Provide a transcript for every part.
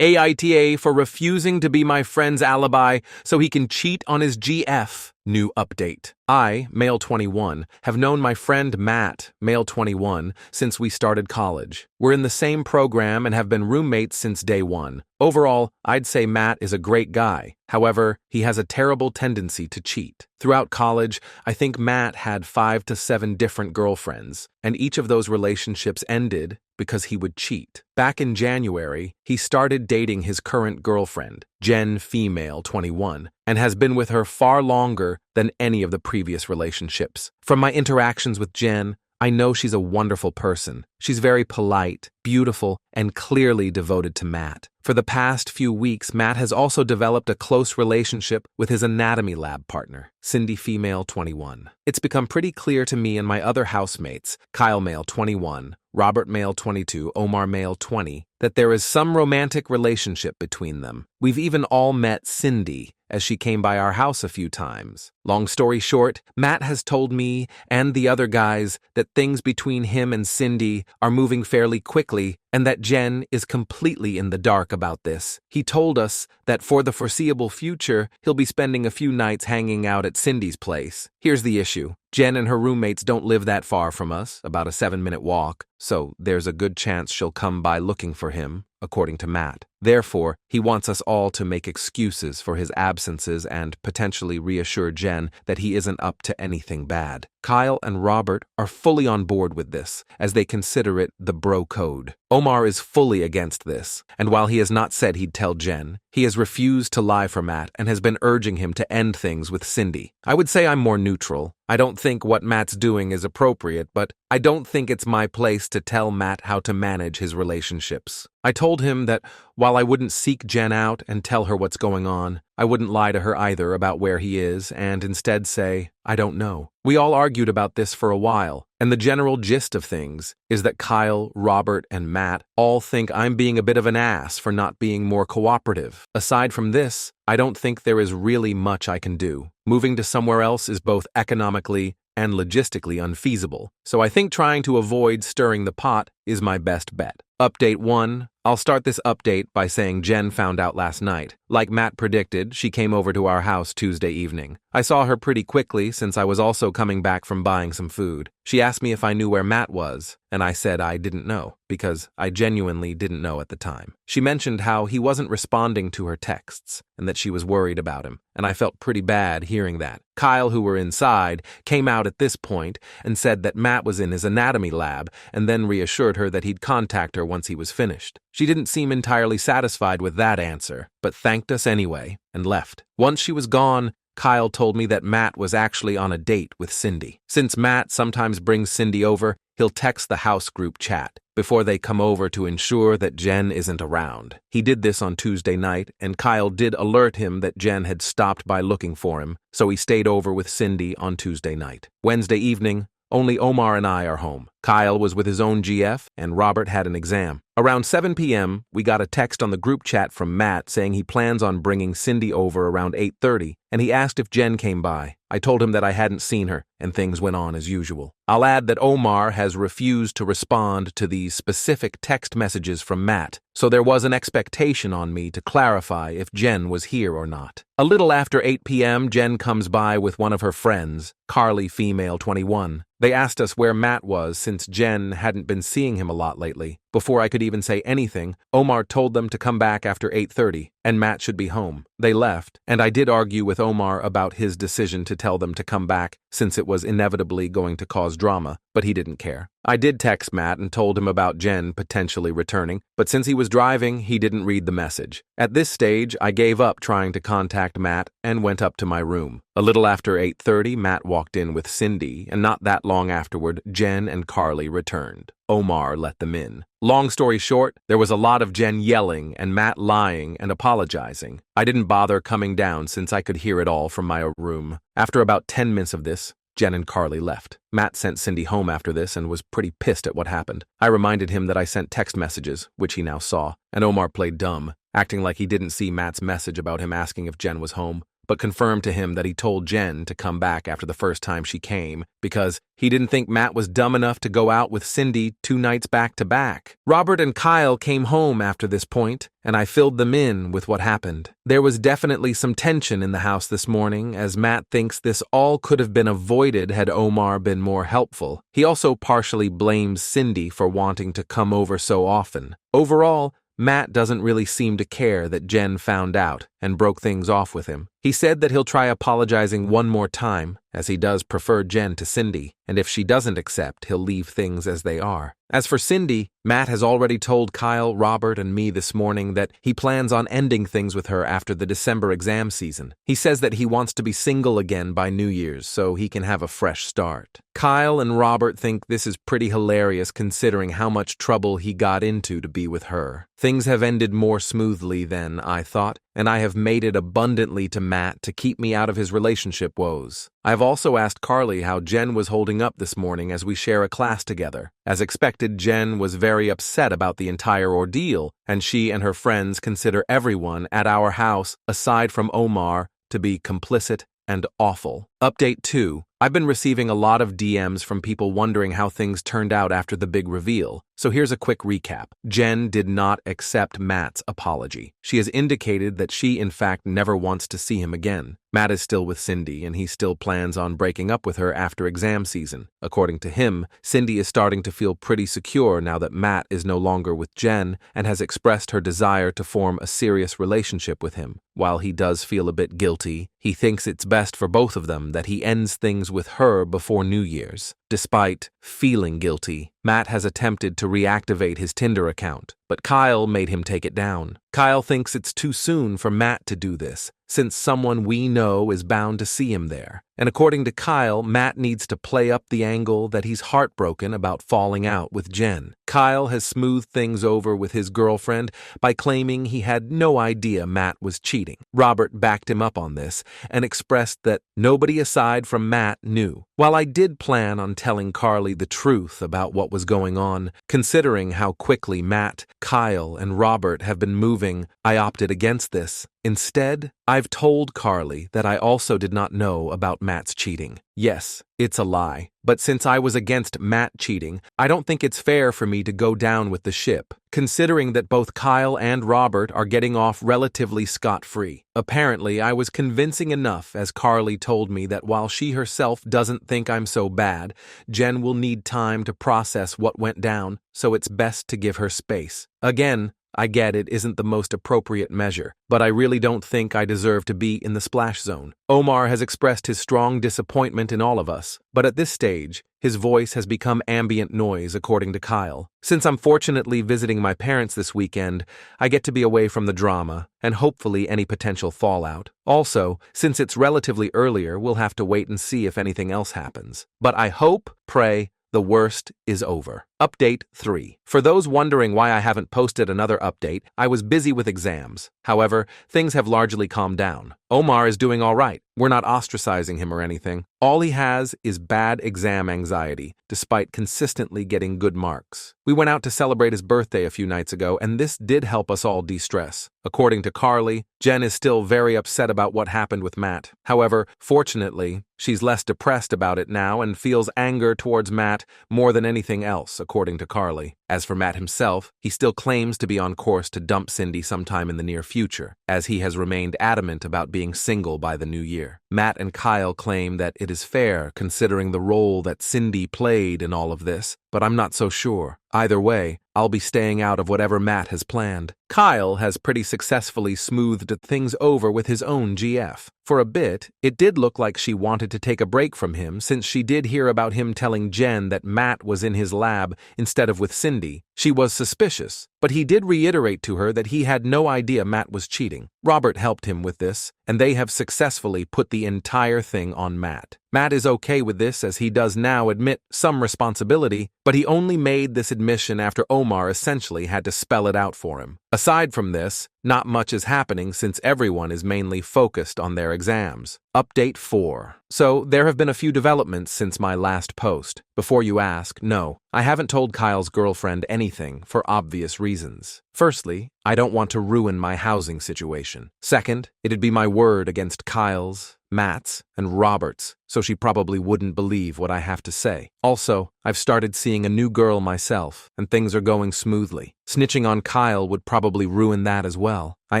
AITA for refusing to be my friend's alibi so he can cheat on his GF. New update. I, male 21, have known my friend Matt, male 21, since we started college. We're in the same program and have been roommates since day one. Overall, I'd say Matt is a great guy. However, he has a terrible tendency to cheat. Throughout college, I think Matt had 5 to 7 different girlfriends, and each of those relationships ended because he would cheat. Back in January, he started dating his current girlfriend, Jen female 21, and has been with her far longer than any of the previous relationships. From my interactions with Jen, I know she's a wonderful person. She's very polite, beautiful, and clearly devoted to Matt. For the past few weeks, Matt has also developed a close relationship with his anatomy lab partner, Cindy female 21. It's become pretty clear to me and my other housemates, Kyle male 21, Robert male 22, Omar male 20, that there is some romantic relationship between them. We've even all met Cindy, as she came by our house a few times. Long story short, Matt has told me and the other guys that things between him and Cindy are moving fairly quickly and that Jen is completely in the dark about this. He told us that for the foreseeable future, he'll be spending a few nights hanging out at Cindy's place. Here's the issue. Jen and her roommates don't live that far from us, about a 7-minute walk, so there's a good chance she'll come by looking for him, according to Matt. Therefore, he wants us all to make excuses for his absences and potentially reassure Jen that he isn't up to anything bad. Kyle and Robert are fully on board with this, as they consider it the bro code. Omar is fully against this, and while he has not said he'd tell Jen, he has refused to lie for Matt and has been urging him to end things with Cindy. I would say I'm more neutral. I don't think what Matt's doing is appropriate, but I don't think it's my place to tell Matt how to manage his relationships. I told him that while I wouldn't seek Jen out and tell her what's going on, I wouldn't lie to her either about where he is and instead say, I don't know. We all argued about this for a while, and the general gist of things is that Kyle, Robert, and Matt all think I'm being a bit of an ass for not being more cooperative. Aside from this, I don't think there is really much I can do. Moving to somewhere else is both economically and logistically unfeasible, so I think trying to avoid stirring the pot is my best bet. Update 1. I'll start this update by saying Jen found out last night. Like Matt predicted, she came over to our house Tuesday evening. I saw her pretty quickly since I was also coming back from buying some food. She asked me if I knew where Matt was, and I said I didn't know, because I genuinely didn't know at the time. She mentioned how he wasn't responding to her texts, and that she was worried about him, and I felt pretty bad hearing that. Kyle, who were inside, came out at this point and said that Matt was in his anatomy lab, and then reassured her that he'd contact her once he was finished. She didn't seem entirely satisfied with that answer, but thanked us anyway, and left. Once she was gone, Kyle told me that Matt was actually on a date with Cindy. Since Matt sometimes brings Cindy over, he'll text the house group chat before they come over to ensure that Jen isn't around. He did this on Tuesday night, and Kyle did alert him that Jen had stopped by looking for him, so he stayed over with Cindy on Tuesday night. Wednesday evening, only Omar and I are home. Kyle was with his own GF, and Robert had an exam. Around 7 p.m., we got a text on the group chat from Matt saying he plans on bringing Cindy over around 8:30, and he asked if Jen came by. I told him that I hadn't seen her, and things went on as usual. I'll add that Omar has refused to respond to these specific text messages from Matt, so there was an expectation on me to clarify if Jen was here or not. A little after 8 p.m., Jen comes by with one of her friends, Carly female 21. They asked us where Matt was since Jen hadn't been seeing him a lot lately. Before I could even say anything, Omar told them to come back after 8:30, and Matt should be home. They left, and I did argue with Omar about his decision to tell them to come back since it was inevitably going to cause drama, but he didn't care. I did text Matt and told him about Jen potentially returning, but since he was driving, he didn't read the message. At this stage, I gave up trying to contact Matt and went up to my room. A little after 8:30, Matt walked in with Cindy, and not that long afterward, Jen and Carly returned. Omar let them in. Long story short, there was a lot of Jen yelling and Matt lying and apologizing. I didn't bother coming down since I could hear it all from my room. After about 10 minutes of this, Jen and Carly left. Matt sent Cindy home after this and was pretty pissed at what happened. I reminded him that I sent text messages, which he now saw, and Omar played dumb, acting like he didn't see Matt's message about him asking if Jen was home. but confirmed to him that he told Jen to come back after the first time she came because he didn't think Matt was dumb enough to go out with Cindy 2 nights back to back. Robert and Kyle came home after this point, and I filled them in with what happened. There was definitely some tension in the house this morning, as Matt thinks this all could have been avoided had Omar been more helpful. He also partially blames Cindy for wanting to come over so often. Overall, Matt doesn't really seem to care that Jen found out and broke things off with him. He said that he'll try apologizing one more time, as he does prefer Jen to Cindy, and if she doesn't accept, he'll leave things as they are. As for Cindy, Matt has already told Kyle, Robert, and me this morning that he plans on ending things with her after the December exam season. He says that he wants to be single again by New Year's so he can have a fresh start. Kyle and Robert think this is pretty hilarious considering how much trouble he got into to be with her. Things have ended more smoothly than I thought, and I have made it abundantly to Matt to keep me out of his relationship woes. I've also asked Carly how Jen was holding up this morning as we share a class together. As expected, Jen was very upset about the entire ordeal, and she and her friends consider everyone at our house, aside from Omar, to be complicit and awful. Update 2. I've been receiving a lot of DMs from people wondering how things turned out after the big reveal, so here's a quick recap. Jen did not accept Matt's apology. She has indicated that she in fact never wants to see him again. Matt is still with Cindy, and he still plans on breaking up with her after exam season. According to him, Cindy is starting to feel pretty secure now that Matt is no longer with Jen and has expressed her desire to form a serious relationship with him. While he does feel a bit guilty, he thinks it's best for both of them that he ends things with her before New Year's. Despite feeling guilty, Matt has attempted to reactivate his Tinder account, but Kyle made him take it down. Kyle thinks it's too soon for Matt to do this, since someone we know is bound to see him there. And according to Kyle, Matt needs to play up the angle that he's heartbroken about falling out with Jen. Kyle has smoothed things over with his girlfriend by claiming he had no idea Matt was cheating. Robert backed him up on this and expressed that nobody aside from Matt knew. While I did plan on telling Carly the truth about what was going on, considering how quickly Matt, Kyle, and Robert have been moving, I opted against this. Instead, I've told Carly that I also did not know about Matt's cheating. Yes, it's a lie, but since I was against Matt cheating, I don't think it's fair for me to go down with the ship, considering that both Kyle and Robert are getting off relatively scot-free. Apparently, I was convincing enough as Carly told me that while she herself doesn't think I'm so bad, Jen will need time to process what went down, so it's best to give her space. Again, I get it isn't the most appropriate measure, but I really don't think I deserve to be in the splash zone. Omar has expressed his strong disappointment in all of us, but at this stage, his voice has become ambient noise, according to Kyle. Since I'm fortunately visiting my parents this weekend, I get to be away from the drama and hopefully any potential fallout. Also, since it's relatively earlier, we'll have to wait and see if anything else happens. But I hope, pray, the worst is over. Update 3. For those wondering why I haven't posted another update, I was busy with exams. However, things have largely calmed down. Omar is doing all right. We're not ostracizing him or anything. All he has is bad exam anxiety, despite consistently getting good marks. We went out to celebrate his birthday a few nights ago, and this did help us all de-stress. According to Carly, Jen is still very upset about what happened with Matt. However, fortunately, she's less depressed about it now and feels anger towards Matt more than anything else, according to Carly. As for Matt himself, he still claims to be on course to dump Cindy sometime in the near future, as he has remained adamant about being single by the new year. Matt and Kyle claim that it is fair considering the role that Cindy played in all of this, but I'm not so sure. Either way, I'll be staying out of whatever Matt has planned. Kyle has pretty successfully smoothed things over with his own GF. For a bit, it did look like she wanted to take a break from him since she did hear about him telling Jen that Matt was in his lab instead of with Cindy. She was suspicious, but he did reiterate to her that he had no idea Matt was cheating. Robert helped him with this, and they have successfully put the entire thing on Matt. Matt is okay with this as he does now admit some responsibility, but he only made this admission after Omar essentially had to spell it out for him. Aside from this, not much is happening since everyone is mainly focused on their exams. Update 4. So, there have been a few developments since my last post. Before you ask, no, I haven't told Kyle's girlfriend anything for obvious reasons. Firstly, I don't want to ruin my housing situation. Second, it'd be my word against Kyle's, Matt's, and Robert's, so she probably wouldn't believe what I have to say. Also, I've started seeing a new girl myself, and things are going smoothly. Snitching on Kyle would probably ruin that as well. I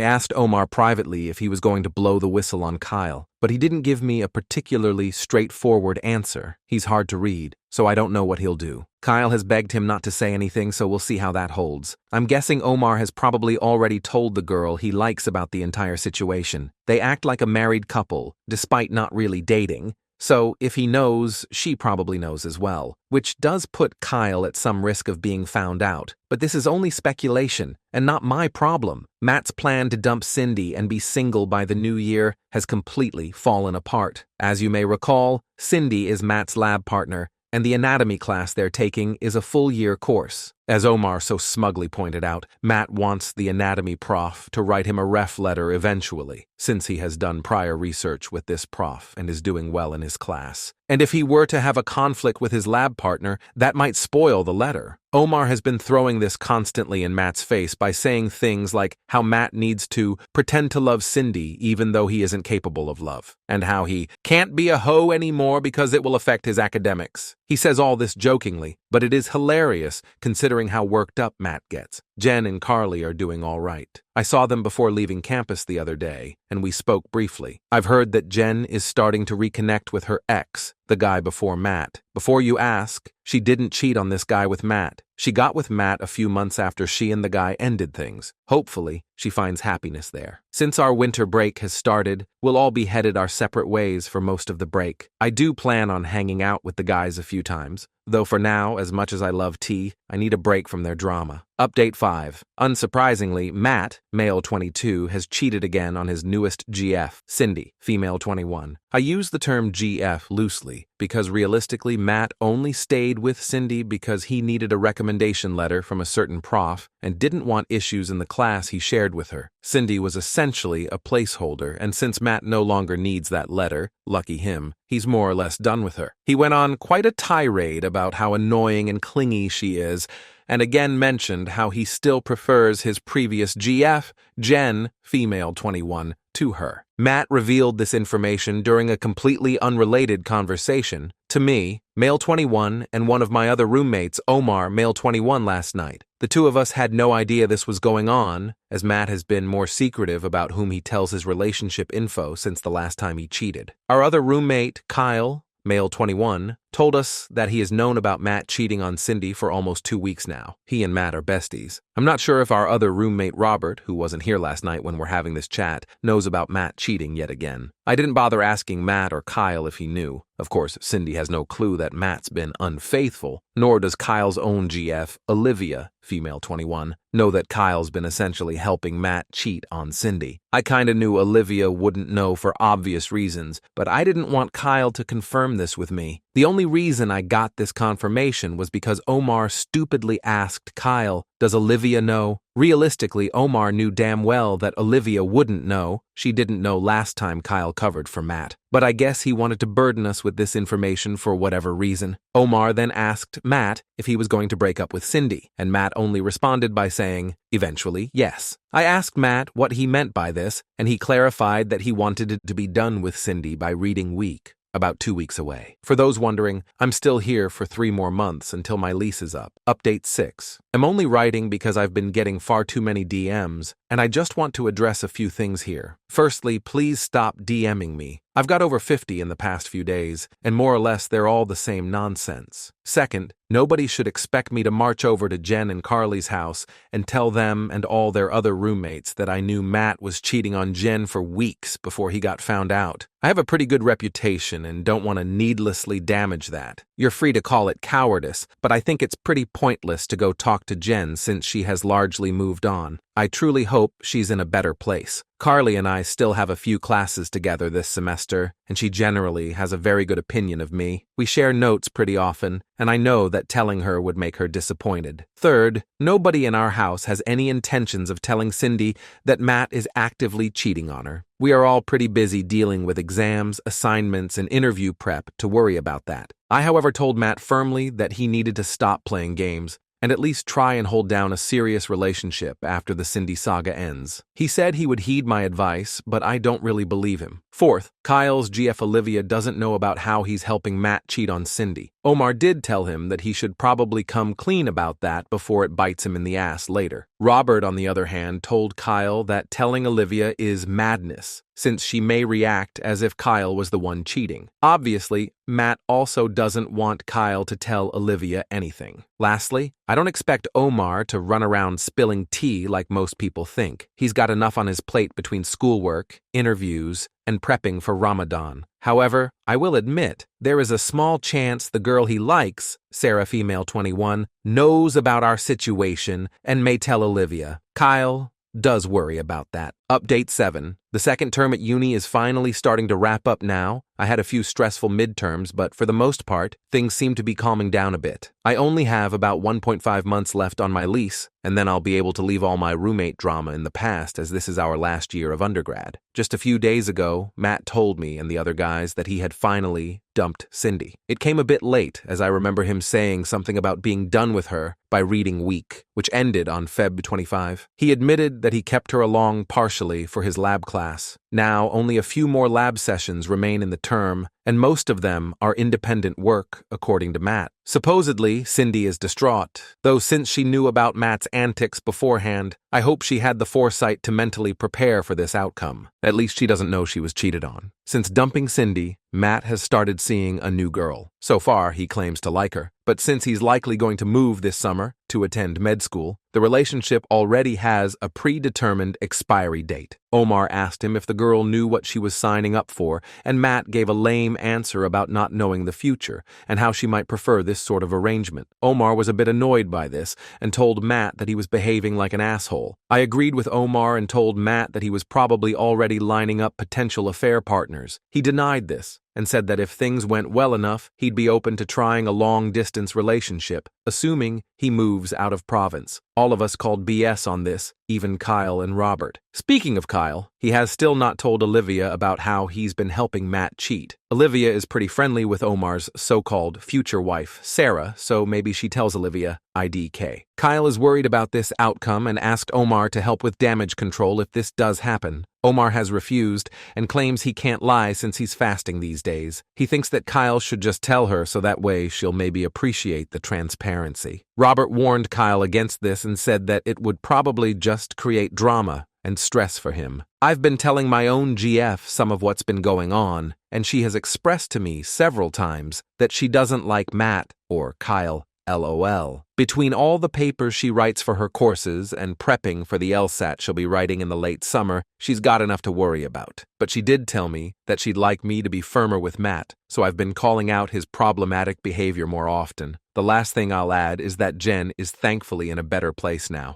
asked Omar privately if he was going to blow the whistle on Kyle, but he didn't give me a particularly straightforward answer. He's hard to read, so I don't know what he'll do. Kyle has begged him not to say anything, so we'll see how that holds. I'm guessing Omar has probably already told the girl he likes about the entire situation. They act like a married couple, despite not really dating. So, if he knows, she probably knows as well, which does put Kyle at some risk of being found out. But this is only speculation, and not my problem. Matt's plan to dump Cindy and be single by the new year has completely fallen apart. As you may recall, Cindy is Matt's lab partner, and the anatomy class they're taking is a full-year course. As Omar so smugly pointed out, Matt wants the anatomy prof to write him a ref letter eventually, since he has done prior research with this prof and is doing well in his class. And if he were to have a conflict with his lab partner, that might spoil the letter. Omar has been throwing this constantly in Matt's face by saying things like how Matt needs to pretend to love Cindy even though he isn't capable of love, and how he can't be a hoe anymore because it will affect his academics. He says all this jokingly, but it is hilarious considering how worked up Matt gets. Jen and Carly are doing all right. I saw them before leaving campus the other day, and we spoke briefly. I've heard that Jen is starting to reconnect with her ex, the guy before Matt. Before you ask, she didn't cheat on this guy with Matt. She got with Matt a few months after she and the guy ended things. Hopefully, she finds happiness there. Since our winter break has started, we'll all be headed our separate ways for most of the break. I do plan on hanging out with the guys a few times, though for now, as much as I love tea, I need a break from their drama. Update 5. Unsurprisingly, Matt, male 22, has cheated again on his newest GF, Cindy, female 21. I use the term GF loosely because realistically, Matt only stayed with Cindy because he needed a recommendation letter from a certain prof and didn't want issues in the class he shared with her. Cindy was essentially a placeholder, and since Matt no longer needs that letter, lucky him, he's more or less done with her. He went on quite a tirade about how annoying and clingy she is, and again mentioned how he still prefers his previous GF, Jen, female 21, to her. Matt revealed this information during a completely unrelated conversation to me, male 21, and one of my other roommates, Omar, male 21, last night. The two of us had no idea this was going on, as Matt has been more secretive about whom he tells his relationship info since the last time he cheated. Our other roommate, Kyle, male 21, told us that he has known about Matt cheating on Cindy for almost 2 weeks now. He and Matt are besties. I'm not sure if our other roommate Robert, who wasn't here last night when we're having this chat, knows about Matt cheating yet again. I didn't bother asking Matt or Kyle if he knew. Of course, Cindy has no clue that Matt's been unfaithful, nor does Kyle's own GF, Olivia, female 21, know that Kyle's been essentially helping Matt cheat on Cindy. I kinda knew Olivia wouldn't know for obvious reasons, but I didn't want Kyle to confirm this with me. The only reason I got this confirmation was because Omar stupidly asked Kyle, "Does Olivia know?" Realistically, Omar knew damn well that Olivia wouldn't know. She didn't know last time Kyle covered for Matt. But I guess he wanted to burden us with this information for whatever reason. Omar then asked Matt if he was going to break up with Cindy, and Matt only responded by saying, eventually, yes. I asked Matt what he meant by this, and he clarified that he wanted it to be done with Cindy by reading week. About 2 weeks away. For those wondering, I'm still here for 3 more months until my lease is up. Update 6. I'm only writing because I've been getting far too many DMs, and I just want to address a few things here. Firstly, please stop DMing me. I've got over 50 in the past few days, and more or less they're all the same nonsense. Second, nobody should expect me to march over to Jen and Carly's house and tell them and all their other roommates that I knew Matt was cheating on Jen for weeks before he got found out. I have a pretty good reputation and don't want to needlessly damage that. You're free to call it cowardice, but I think it's pretty pointless to go talk to Jen since she has largely moved on. I truly hope she's in a better place. Carly and I still have a few classes together this semester, and she generally has a very good opinion of me. We share notes pretty often, and I know that telling her would make her disappointed. Third, nobody in our house has any intentions of telling Cindy that Matt is actively cheating on her. We are all pretty busy dealing with exams, assignments, and interview prep to worry about that. I, however, told Matt firmly that he needed to stop playing games and at least try and hold down a serious relationship after the Cindy saga ends. He said he would heed my advice, but I don't really believe him. Fourth, Kyle's GF Olivia doesn't know about how he's helping Matt cheat on Cindy. Omar did tell him that he should probably come clean about that before it bites him in the ass later. Robert, on the other hand, told Kyle that telling Olivia is madness, since she may react as if Kyle was the one cheating. Obviously, Matt also doesn't want Kyle to tell Olivia anything. Lastly, I don't expect Omar to run around spilling tea like most people think. He's got enough on his plate between schoolwork, interviews, and prepping for Ramadan. However, I will admit, there is a small chance the girl he likes, Sarah female 21, knows about our situation and may tell Olivia. Kyle does worry about that. Update 7. The second term at uni is finally starting to wrap up now. I had a few stressful midterms, but for the most part, things seem to be calming down a bit. I only have about 1.5 months left on my lease, and then I'll be able to leave all my roommate drama in the past as this is our last year of undergrad. Just a few days ago, Matt told me and the other guys that he had finally dumped Cindy. It came a bit late, as I remember him saying something about being done with her by reading week, which ended on Feb 25. He admitted that he kept her along partially for his lab class. Now, only a few more lab sessions remain in the term, and most of them are independent work, according to Matt. Supposedly, Cindy is distraught, though since she knew about Matt's antics beforehand, I hope she had the foresight to mentally prepare for this outcome. At least she doesn't know she was cheated on. Since dumping Cindy, Matt has started seeing a new girl. So far, he claims to like her, but since he's likely going to move this summer to attend med school, the relationship already has a predetermined expiry date. Omar asked him if the girl knew what she was signing up for, and Matt gave a lame answer about not knowing the future and how she might prefer this sort of arrangement. Omar was a bit annoyed by this and told Matt that he was behaving like an asshole. I agreed with Omar and told Matt that he was probably already lining up potential affair partners. He denied this and said that if things went well enough, he'd be open to trying a long-distance relationship, assuming he moves out of province. All of us called BS on this, even Kyle and Robert. Speaking of Kyle, he has still not told Olivia about how he's been helping Matt cheat. Olivia is pretty friendly with Omar's so-called future wife, Sarah, so maybe she tells Olivia, IDK. Kyle is worried about this outcome and asked Omar to help with damage control if this does happen. Omar has refused and claims he can't lie since he's fasting these days. He thinks that Kyle should just tell her so that way she'll maybe appreciate the transparency. Robert warned Kyle against this and said that it would probably just create drama and stress for him. I've been telling my own GF some of what's been going on, and she has expressed to me several times that she doesn't like Matt or Kyle. LOL. Between all the papers she writes for her courses and prepping for the LSAT she'll be writing in the late summer, she's got enough to worry about. But she did tell me that she'd like me to be firmer with Matt, so I've been calling out his problematic behavior more often. The last thing I'll add is that Jen is thankfully in a better place now.